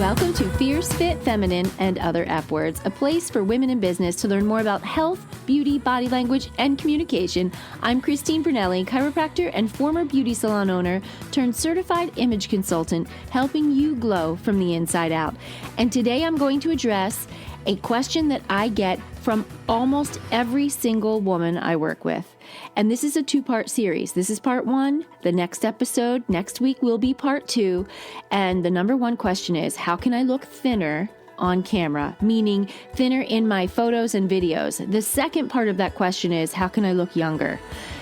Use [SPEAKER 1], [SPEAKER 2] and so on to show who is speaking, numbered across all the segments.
[SPEAKER 1] Welcome to Fierce, Fit, Feminine, and Other F Words, a place for women in business to learn more about health, beauty, body language, and communication. I'm Christine Brunelli, chiropractor and former beauty salon owner turned certified image consultant, helping you glow from the inside out. And today I'm going to address a question that I get from almost every single woman I work with. And this is a two-part series. This is part one. The next episode next week will be part two. And the number one question is, how can I look thinner on camera? Meaning thinner in my photos and videos. The second part of that question is, how can I look younger?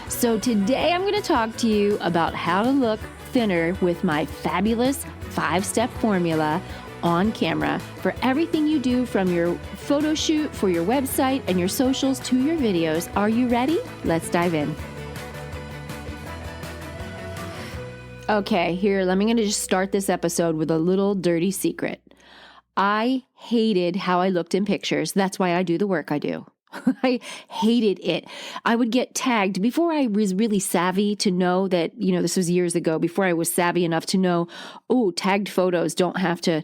[SPEAKER 1] So today I'm going to talk to you about how to look thinner with my fabulous 5-step formula on camera for everything you do, from your photo shoot for your website and your socials to your videos. Are you ready? Let's dive in. Okay, I'm going to just start this episode with a little dirty secret. I hated how I looked in pictures. That's why I do the work I do. I hated it. I would get tagged before I was really savvy to know that, this was years ago, before I was savvy enough to know, tagged photos don't have to,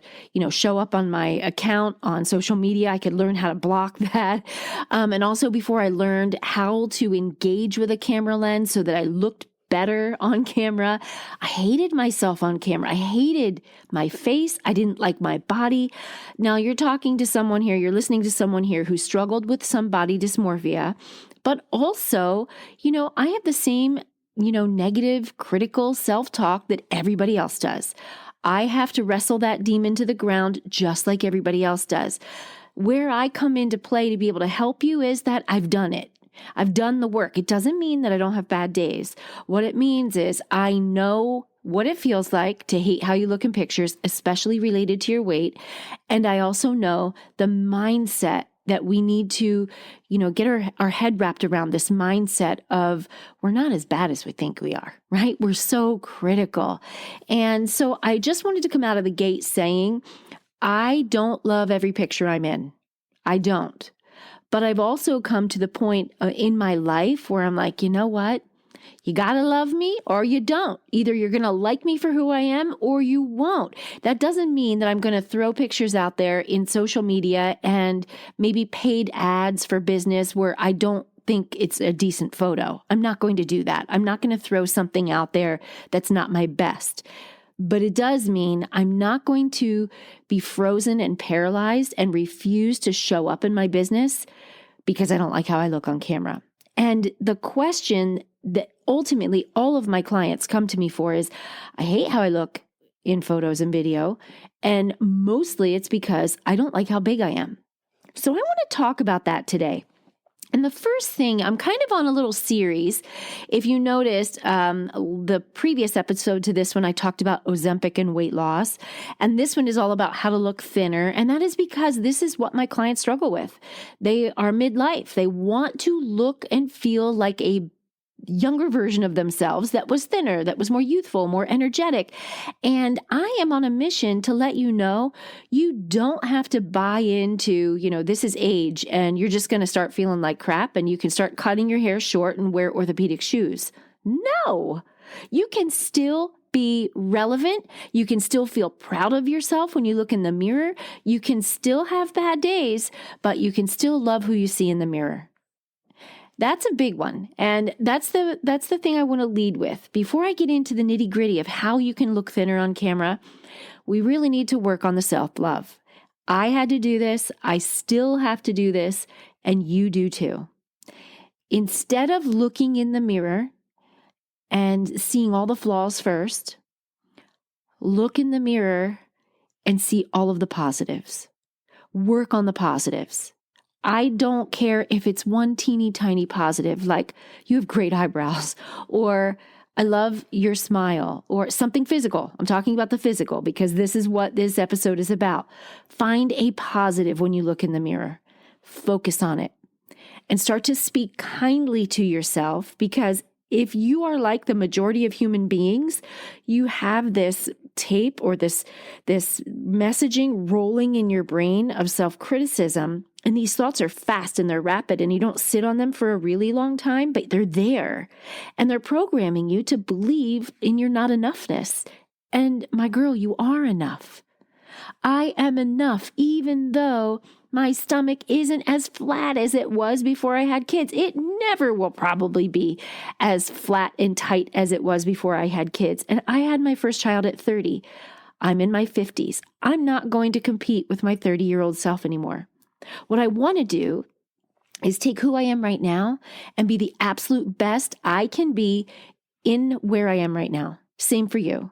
[SPEAKER 1] show up on my account on social media. I could learn how to block that. And also before I learned how to engage with a camera lens so that I looked better on camera. I hated myself on camera. I hated my face. I didn't like my body. Now you're listening to someone here who struggled with some body dysmorphia, but also, I have the same, negative, critical self-talk that everybody else does. I have to wrestle that demon to the ground just like everybody else does. Where I come into play to be able to help you is that I've done it. I've done the work. It doesn't mean that I don't have bad days. What it means is I know what it feels like to hate how you look in pictures, especially related to your weight. And I also know the mindset that we need to, get our head wrapped around, this mindset of we're not as bad as we think we are, right? We're so critical. And so I just wanted to come out of the gate saying, I don't love every picture I'm in. I don't. But I've also come to the point in my life where I'm like, you know what? You got to love me or you don't. Either you're going to like me for who I am or you won't. That doesn't mean that I'm going to throw pictures out there in social media and maybe paid ads for business where I don't think it's a decent photo. I'm not going to do that. I'm not going to throw something out there that's not my best. But it does mean I'm not going to be frozen and paralyzed and refuse to show up in my business because I don't like how I look on camera. And the question that ultimately all of my clients come to me for is, I hate how I look in photos and video. And mostly it's because I don't like how big I am. So I want to talk about that today. And the first thing, I'm kind of on a little series. If you noticed, the previous episode to this one, I talked about Ozempic and weight loss. And this one is all about how to look thinner. And that is because this is what my clients struggle with. They are midlife. They want to look and feel like a younger version of themselves that was thinner, that was more youthful, more energetic. And I am on a mission to let you know, you don't have to buy into, this is age and you're just going to start feeling like crap and you can start cutting your hair short and wear orthopedic shoes. No, you can still be relevant. You can still feel proud of yourself when you look in the mirror. You can still have bad days, but you can still love who you see in the mirror. That's a big one. And that's the thing I want to lead with. Before I get into the nitty-gritty of how you can look thinner on camera, we really need to work on the self-love. I had to do this. I still have to do this. And you do too. Instead of looking in the mirror and seeing all the flaws first, look in the mirror and see all of the positives. Work on the positives. I don't care if it's one teeny tiny positive, like you have great eyebrows, or I love your smile, or something physical. I'm talking about the physical because this is what this episode is about. Find a positive when you look in the mirror. Focus on it and start to speak kindly to yourself, because if you are like the majority of human beings, you have this tape or this messaging rolling in your brain of self-criticism. And these thoughts are fast and they're rapid and you don't sit on them for a really long time, but they're there. And they're programming you to believe in your not enoughness. And my girl, you are enough. I am enough, even though my stomach isn't as flat as it was before I had kids. It never will probably be as flat and tight as it was before I had kids. And I had my first child at 30. I'm in my 50s. I'm not going to compete with my 30-year-old self anymore. What I want to do is take who I am right now and be the absolute best I can be in where I am right now. Same for you.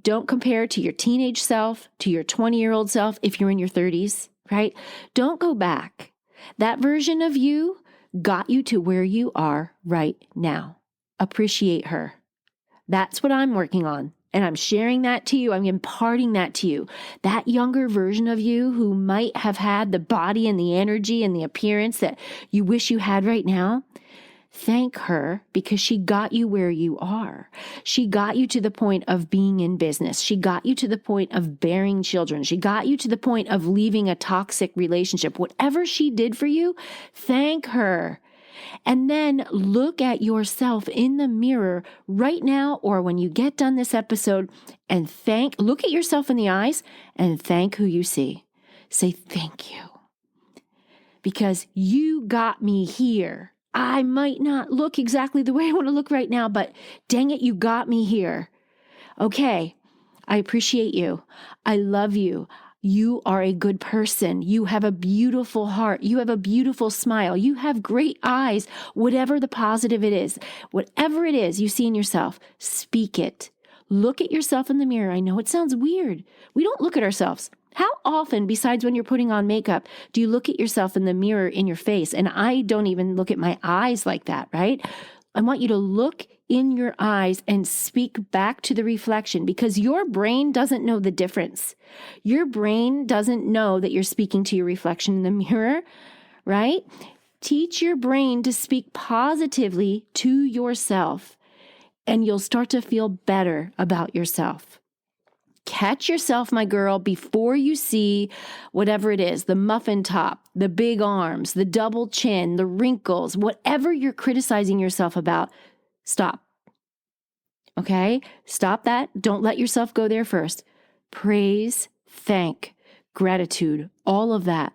[SPEAKER 1] Don't compare to your teenage self, to your 20-year-old self if you're in your 30s, right? Don't go back. That version of you got you to where you are right now. Appreciate her. That's what I'm working on. And I'm sharing that to you. I'm imparting that to you. That younger version of you who might have had the body and the energy and the appearance that you wish you had right now, thank her because she got you where you are. She got you to the point of being in business. She got you to the point of bearing children. She got you to the point of leaving a toxic relationship. Whatever she did for you, thank her. And then look at yourself in the mirror right now or when you get done this episode and look at yourself in the eyes and thank who you see. Say thank you. Because you got me here. I might not look exactly the way I want to look right now, but dang it, you got me here. Okay, I appreciate you. I love you. You are a good person. You have a beautiful heart. You have a beautiful smile. You have great eyes. Whatever the positive it is, whatever it is you see in yourself, speak it. Look at yourself in the mirror. I know it sounds weird. We don't look at ourselves. How often, besides when you're putting on makeup, do you look at yourself in the mirror in your face? And I don't even look at my eyes like that, right? I want you to look in your eyes and speak back to the reflection because your brain doesn't know the difference. Your brain doesn't know that you're speaking to your reflection in the mirror, right? Teach your brain to speak positively to yourself, and you'll start to feel better about yourself. Catch yourself, my girl, before you see whatever it is, the muffin top, the big arms, the double chin, the wrinkles, whatever you're criticizing yourself about, stop. Okay? Stop that. Don't let yourself go there first. Praise, thank, gratitude, all of that.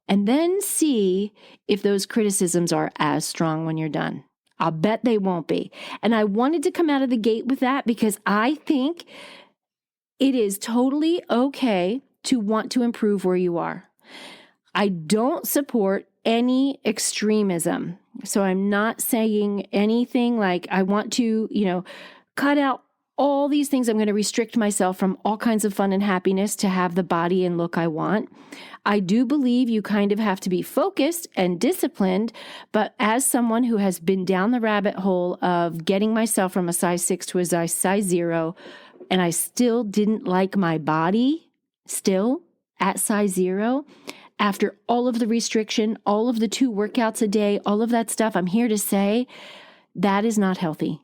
[SPEAKER 1] And then see if those criticisms are as strong when you're done. I'll bet they won't be. And I wanted to come out of the gate with that because I think it is totally okay to want to improve where you are. I don't support any extremism. So I'm not saying anything like I want to, cut out all these things. I'm going to restrict myself from all kinds of fun and happiness to have the body and look I want. I do believe you kind of have to be focused and disciplined, but as someone who has been down the rabbit hole of getting myself from a size 6 to a size 0, and I still didn't like my body, still at size 0, after all of the restriction, all of the 2 workouts a day, all of that stuff, I'm here to say that is not healthy.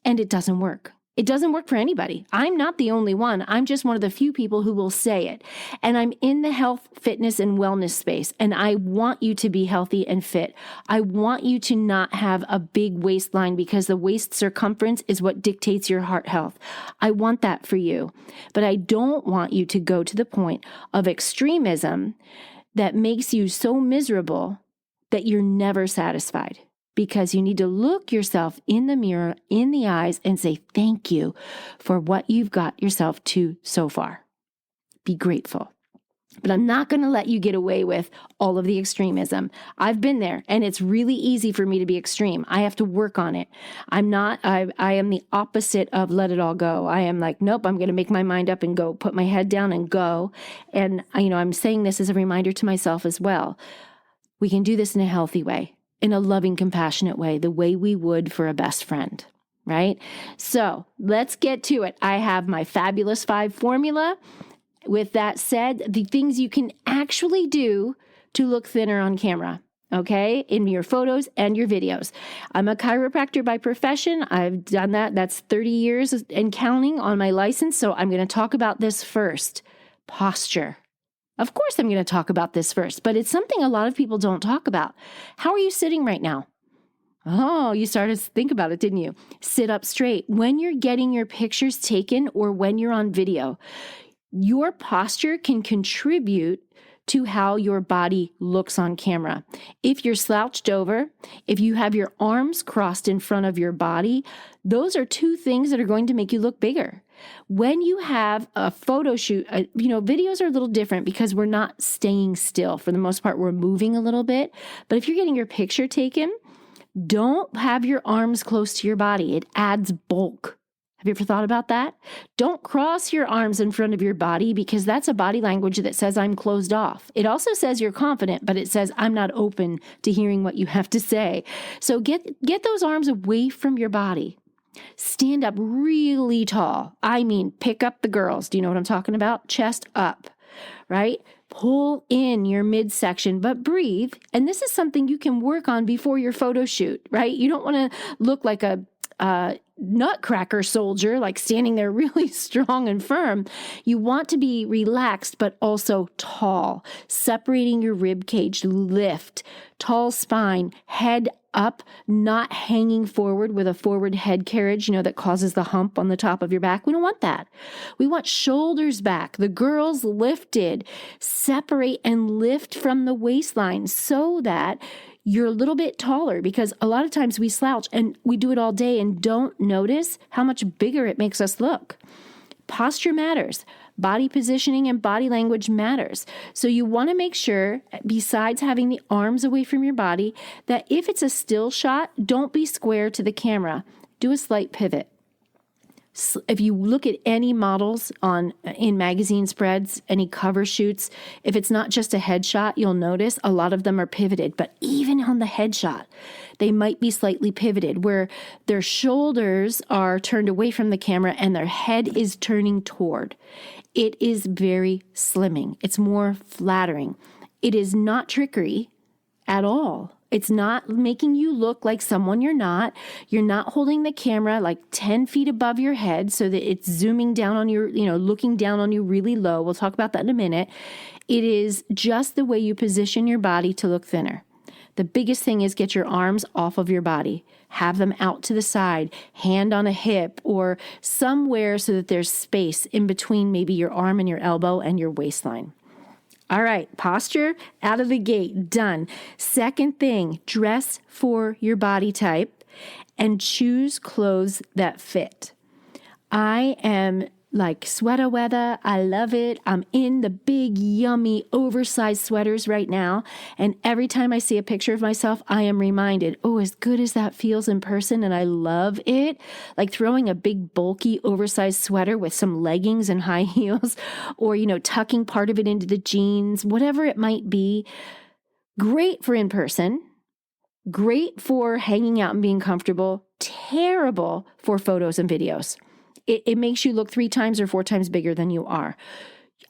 [SPEAKER 1] And it doesn't work. It doesn't work for anybody. I'm not the only one. I'm just one of the few people who will say it. And I'm in the health, fitness, and wellness space. And I want you to be healthy and fit. I want you to not have a big waistline because the waist circumference is what dictates your heart health. I want that for you. But I don't want you to go to the point of extremism that makes you so miserable that you're never satisfied. Because you need to look yourself in the mirror, in the eyes, and say thank you for what you've got yourself to so far. Be grateful. But I'm not going to let you get away with all of the extremism. I've been there, and it's really easy for me to be extreme. I have to work on it. I am the opposite of let it all go. I am like, nope, I'm going to make my mind up and go, put my head down and go. And, I'm saying this as a reminder to myself as well. We can do this in a healthy way. In a loving, compassionate way, the way we would for a best friend, right? So let's get to it. I have my Fabulous 5 formula. With that said, the things you can actually do to look thinner on camera, okay, in your photos and your videos. I'm a chiropractor by profession. I've done that. That's 30 years and counting on my license. So I'm going to talk about this first. Posture. Of course, I'm going to talk about this first, but it's something a lot of people don't talk about. How are you sitting right now? Oh, you started to think about it, didn't you? Sit up straight. When you're getting your pictures taken or when you're on video, Your posture can contribute to how your body looks on camera. If you're slouched over, if you have your arms crossed in front of your body, those are two things that are going to make you look bigger. When you have a photo shoot, videos are a little different because we're not staying still. For the most part, we're moving a little bit. But if you're getting your picture taken, don't have your arms close to your body. It adds bulk. Have you ever thought about that? Don't cross your arms in front of your body because that's a body language that says I'm closed off. It also says you're confident, but it says I'm not open to hearing what you have to say. So get those arms away from your body. Stand up really tall. I mean, pick up the girls. Do you know what I'm talking about? Chest up, right? Pull in your midsection, but breathe. And this is something you can work on before your photo shoot, right? You don't want to look like a nutcracker soldier, like standing there really strong and firm. You want to be relaxed, but also tall, separating your rib cage, lift, tall spine, head up, not hanging forward with a forward head carriage, that causes the hump on the top of your back. We don't want that. We want shoulders back, the girls lifted, separate and lift from the waistline so that you're a little bit taller, because a lot of times we slouch and we do it all day and don't notice how much bigger it makes us look. Posture matters. Body positioning and body language matters. So you want to make sure, besides having the arms away from your body, that if it's a still shot, don't be square to the camera. Do a slight pivot. If you look at any models in magazine spreads, any cover shoots, if it's not just a headshot, you'll notice a lot of them are pivoted. But even on the headshot, they might be slightly pivoted where their shoulders are turned away from the camera and their head is turning toward. It is very slimming. It's more flattering. It is not trickery at all. It's not making you look like someone you're not. You're not holding the camera like 10 feet above your head so that it's zooming down on you, looking down on you really low. We'll talk about that in a minute. It is just the way you position your body to look thinner. The biggest thing is get your arms off of your body. Have them out to the side, hand on a hip or somewhere so that there's space in between maybe your arm and your elbow and your waistline. All right, posture out of the gate, done. Second thing, dress for your body type and choose clothes that fit. I am like sweater weather. I love it. I'm in the big, yummy, oversized sweaters right now. And every time I see a picture of myself, I am reminded, as good as that feels in person, and I love it. Like throwing a big, bulky, oversized sweater with some leggings and high heels, or, tucking part of it into the jeans, whatever it might be. Great for in person. Great for hanging out and being comfortable. Terrible for photos and videos. It makes you look 3 times or 4 times bigger than you are.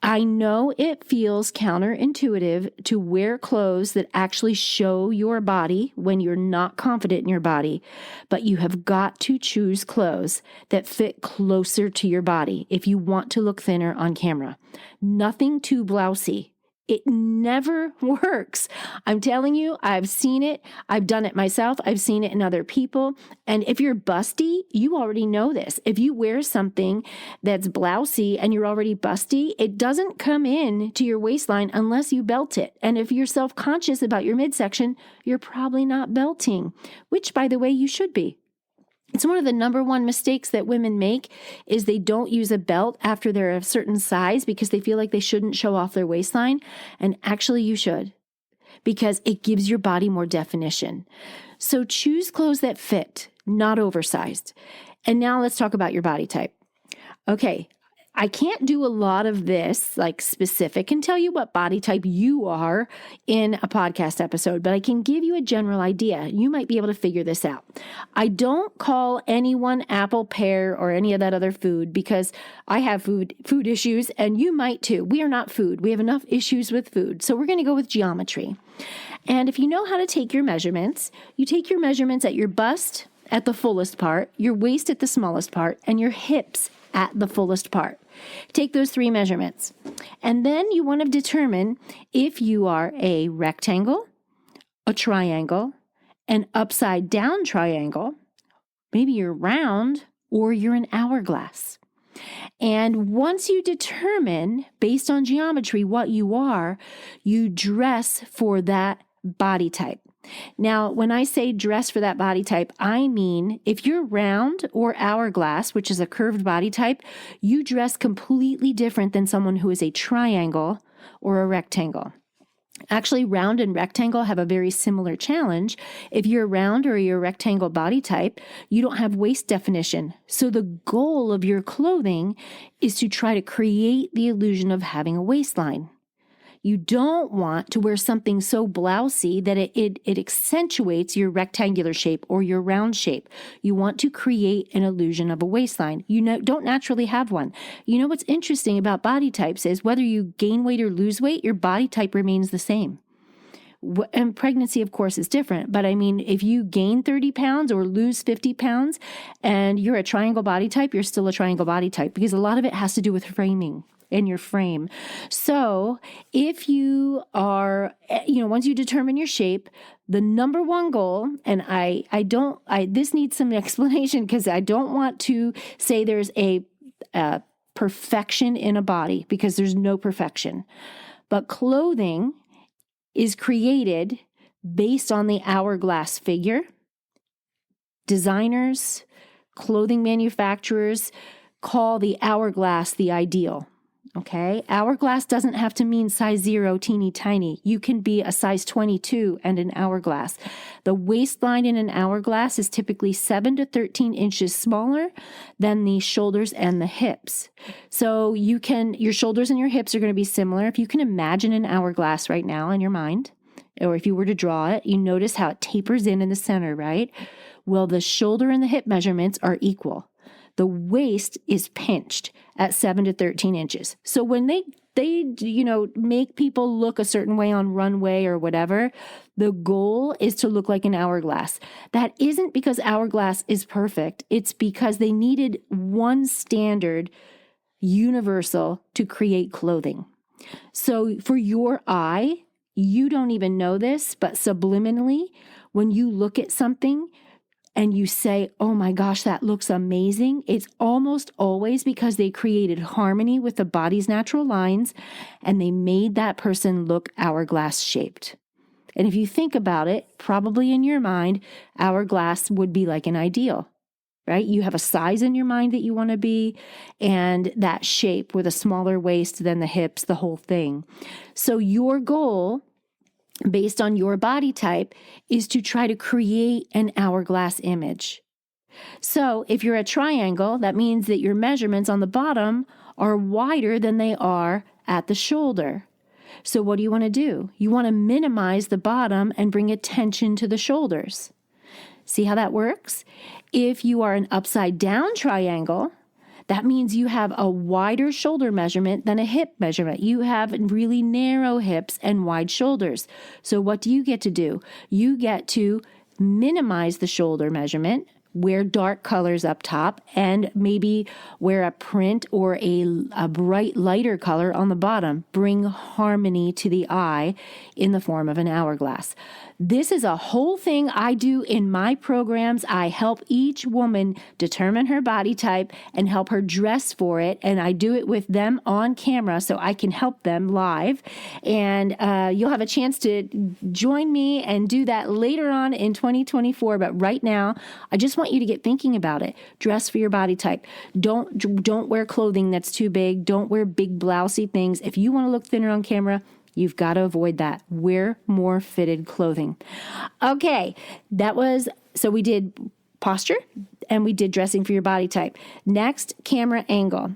[SPEAKER 1] I know it feels counterintuitive to wear clothes that actually show your body when you're not confident in your body, but you have got to choose clothes that fit closer to your body if you want to look thinner on camera. Nothing too blousy. It never works. I'm telling you, I've seen it. I've done it myself. I've seen it in other people. And if you're busty, you already know this. If you wear something that's blousy and you're already busty, it doesn't come in to your waistline unless you belt it. And if you're self-conscious about your midsection, you're probably not belting, which, by the way, you should be. It's one of the number one mistakes that women make is they don't use a belt after they're a certain size because they feel like they shouldn't show off their waistline. And actually you should, because it gives your body more definition. So choose clothes that fit, not oversized. And now let's talk about your body type. Okay, I can't do a lot of this like specific and tell you what body type you are in a podcast episode, but I can give you a general idea. You might be able to figure this out. I don't call anyone apple, pear, or any of that other food because I have food issues and you might too. We are not food. We have enough issues with food. So we're going to go with geometry. And if you know how to take your measurements, you take your measurements at your bust at the fullest part, your waist at the smallest part, and your hips at the fullest part. Take those 3 measurements. And then you want to determine if you are a rectangle, a triangle, an upside down triangle, maybe you're round, or you're an hourglass. And once you determine, based on geometry, what you are, you dress for that body type. Now, when I say dress for that body type, I mean if you're round or hourglass, which is a curved body type, you dress completely different than someone who is a triangle or a rectangle. Actually, round and rectangle have a very similar challenge. If you're a round or you're a rectangle body type, you don't have waist definition. So the goal of your clothing is to try to create the illusion of having a waistline. You don't want to wear something so blousy that it accentuates your rectangular shape or your round shape. You want to create an illusion of a waistline. You don't naturally have one. You know what's interesting about body types is whether you gain weight or lose weight, your body type remains the same. And pregnancy, of course, is different. But I mean, if you gain 30 pounds or lose 50 pounds and you're a triangle body type, you're still a triangle body type because a lot of it has to do with framing in your frame. So if you are, once you determine your shape, the number one goal, and this needs some explanation because I don't want to say there's a perfection in a body because there's no perfection. But clothing is created based on the hourglass figure. Designers, clothing manufacturers call the hourglass the ideal. Okay, hourglass doesn't have to mean size 0, teeny tiny. You can be a size 22 and an hourglass. The waistline in an hourglass is typically 7 to 13 inches smaller than the shoulders and the hips. So your shoulders and your hips are going to be similar. If you can imagine an hourglass right now in your mind, or if you were to draw it, you notice how it tapers in the center, right? Well, the shoulder and the hip measurements are equal. The waist is pinched at 7 to 13 inches. So when they make people look a certain way on runway or whatever, the goal is to look like an hourglass. That isn't because hourglass is perfect. It's because they needed one standard, universal, to create clothing. So for your eye, you don't even know this, but subliminally, when you look at something, and you say, oh my gosh, that looks amazing, it's almost always because they created harmony with the body's natural lines and they made that person look hourglass shaped. And if you think about it, probably in your mind, hourglass would be like an ideal, right? You have a size in your mind that you want to be and that shape with a smaller waist than the hips, the whole thing. So your goal, based on your body type, is to try to create an hourglass image. So if you're a triangle, that means that your measurements on the bottom are wider than they are at the shoulder. So what do you want to do? You want to minimize the bottom and bring attention to the shoulders. See how that works? If you are an upside down triangle, that means you have a wider shoulder measurement than a hip measurement. You have really narrow hips and wide shoulders. So what do you get to do? You get to minimize the shoulder measurement, wear dark colors up top, and maybe wear a print or a bright lighter color on the bottom. Bring harmony to the eye in the form of an hourglass. This is a whole thing I do in my programs. I help each woman determine her body type and help her dress for it. And I do it with them on camera so I can help them live. And you'll have a chance to join me and do that later on in 2024. But right now, I just want you to get thinking about it. Dress for your body type. Don't wear clothing that's too big. Don't wear big blousy things. If you want to look thinner on camera, you've got to avoid that. Wear more fitted clothing. Okay, so we did posture and we did dressing for your body type. Next, camera angle.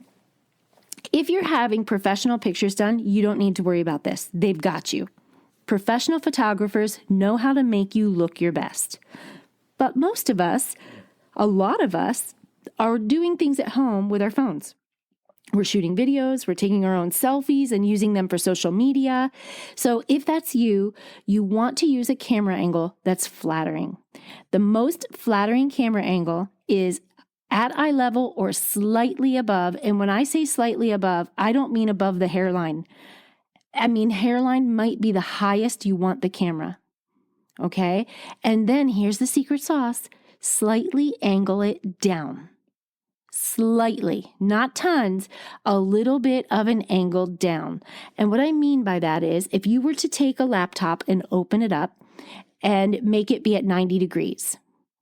[SPEAKER 1] If you're having professional pictures done, you don't need to worry about this. They've got you. Professional photographers know how to make you look your best. But a lot of us, are doing things at home with our phones. We're shooting videos, we're taking our own selfies and using them for social media. So if that's you, you want to use a camera angle that's flattering. The most flattering camera angle is at eye level or slightly above. And when I say slightly above, I don't mean above the hairline. I mean, hairline might be the highest you want the camera. Okay? And then here's the secret sauce. Slightly angle it down. Slightly, not tons, a little bit of an angle down. And what I mean by that is if you were to take a laptop and open it up and make it be at 90 degrees,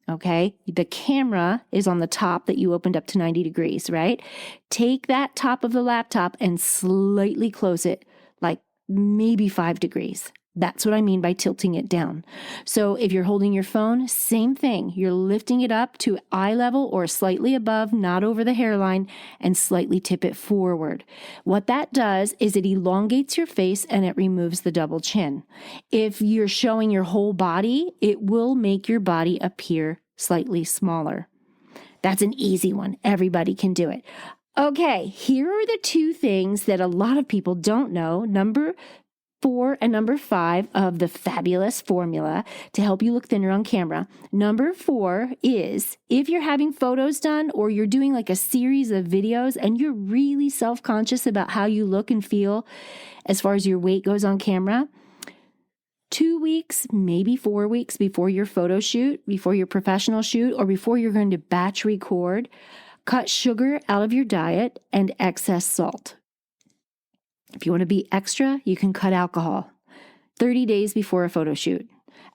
[SPEAKER 1] okay? The camera is on the top that you opened up to 90 degrees, right? Take that top of the laptop and slightly close it, like maybe 5 degrees. That's what I mean by tilting it down. So if you're holding your phone, same thing. You're lifting it up to eye level or slightly above, not over the hairline, and slightly tip it forward. What that does is it elongates your face and it removes the double chin. If you're showing your whole body, it will make your body appear slightly smaller. That's an easy one. Everybody can do it. Okay, here are the two things that a lot of people don't know. Number 4 and number 5 of the fabulous formula to help you look thinner on camera. Number 4 is if you're having photos done or you're doing like a series of videos and you're really self-conscious about how you look and feel as far as your weight goes on camera, 2 weeks, maybe 4 weeks before your photo shoot, before your professional shoot, or before you're going to batch record, cut sugar out of your diet and excess salt. If you want to be extra, you can cut alcohol 30 days before a photo shoot.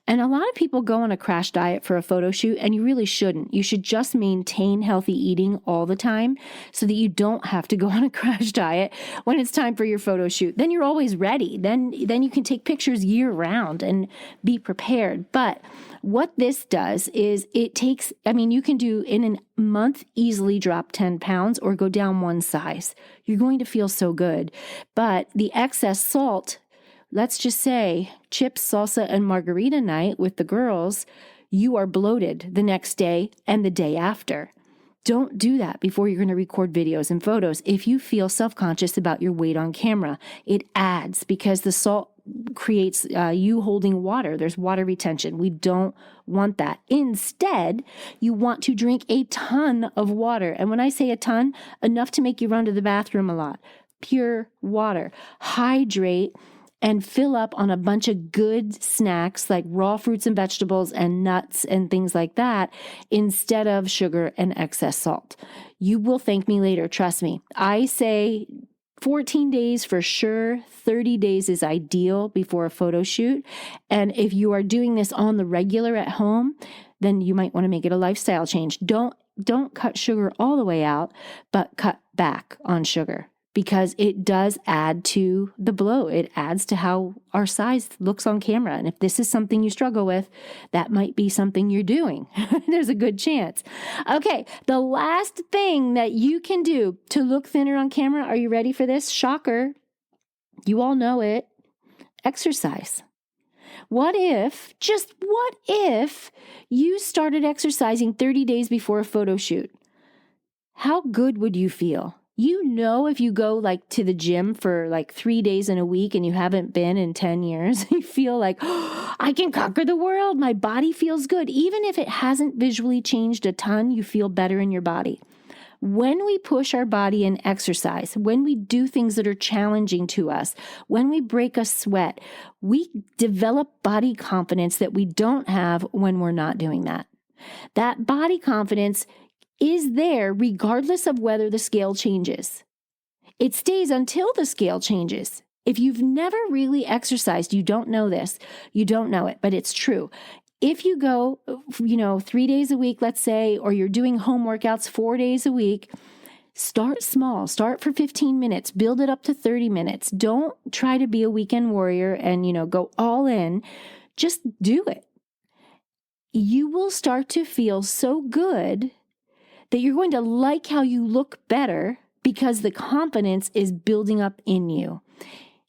[SPEAKER 1] And a lot of people go on a crash diet for a photo shoot, and you really shouldn't. You should just maintain healthy eating all the time so that you don't have to go on a crash diet when it's time for your photo shoot. Then you're always ready. Then you can take pictures year round and be prepared. But what this does is you can do in a month easily drop 10 pounds or go down one size. You're going to feel so good. But the excess salt, let's just say chips, salsa, and margarita night with the girls, you are bloated the next day and the day after. Don't do that before you're going to record videos and photos. If you feel self-conscious about your weight on camera, it adds because the salt creates you holding water. There's water retention. We don't want that. Instead, you want to drink a ton of water. And when I say a ton, enough to make you run to the bathroom a lot. Pure water. Hydrate and fill up on a bunch of good snacks like raw fruits and vegetables and nuts and things like that instead of sugar and excess salt. You will thank me later, trust me. I say 14 days for sure, 30 days is ideal before a photo shoot. And if you are doing this on the regular at home, then you might want to make it a lifestyle change. Don't cut sugar all the way out, but cut back on sugar. Because it does add to the blow. It adds to how our size looks on camera. And if this is something you struggle with, that might be something you're doing. There's a good chance. Okay, the last thing that you can do to look thinner on camera, are you ready for this? Shocker. You all know it. Exercise. What if you started exercising 30 days before a photo shoot? How good would you feel? You know, if you go like to the gym for like 3 days in a week and you haven't been in 10 years, you feel like, oh, I can conquer the world. My body feels good. Even if it hasn't visually changed a ton, you feel better in your body. When we push our body in exercise, when we do things that are challenging to us, when we break a sweat, we develop body confidence that we don't have when we're not doing that. That body confidence is there regardless of whether the scale changes. It stays until the scale changes. If you've never really exercised, you don't know this. You don't know it, but it's true. If you go, 3 days a week, let's say, or you're doing home workouts 4 days a week, start small. Start for 15 minutes. Build it up to 30 minutes. Don't try to be a weekend warrior and, go all in. Just do it. You will start to feel so good that you're going to like how you look better because the confidence is building up in you.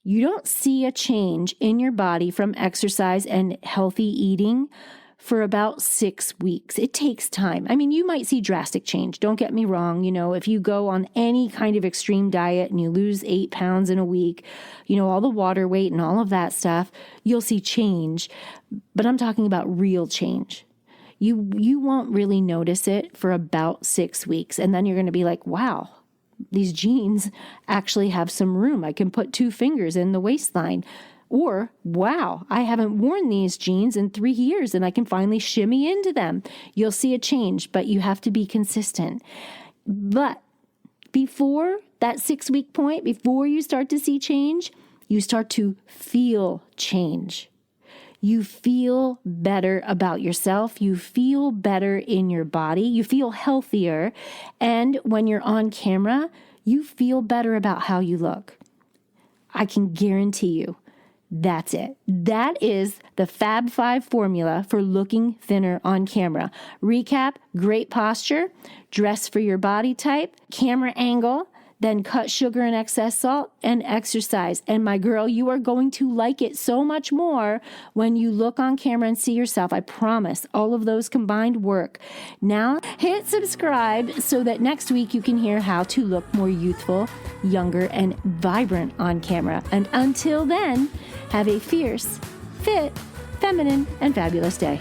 [SPEAKER 1] You don't see a change in your body from exercise and healthy eating for about 6 weeks. It takes time. I mean, you might see drastic change. Don't get me wrong. If you go on any kind of extreme diet and you lose 8 pounds in a week, all the water weight and all of that stuff, you'll see change. But I'm talking about real change. You won't really notice it for about 6 weeks. And then you're going to be like, wow, these jeans actually have some room. I can put 2 fingers in the waistline. Or, wow, I haven't worn these jeans in 3 years and I can finally shimmy into them. You'll see a change, but you have to be consistent. But before that 6-week point, before you start to see change, you start to feel change. You feel better about yourself. You feel better in your body. You feel healthier. And when you're on camera, you feel better about how you look. I can guarantee you that's it. That is the Fab 5 formula for looking thinner on camera. Recap: great posture, dress for your body type, camera angle, then cut sugar and excess salt, and exercise. And my girl, you are going to like it so much more when you look on camera and see yourself. I promise all of those combined work. Now hit subscribe so that next week you can hear how to look more youthful, younger, and vibrant on camera. And until then, have a fierce, fit, feminine, and fabulous day.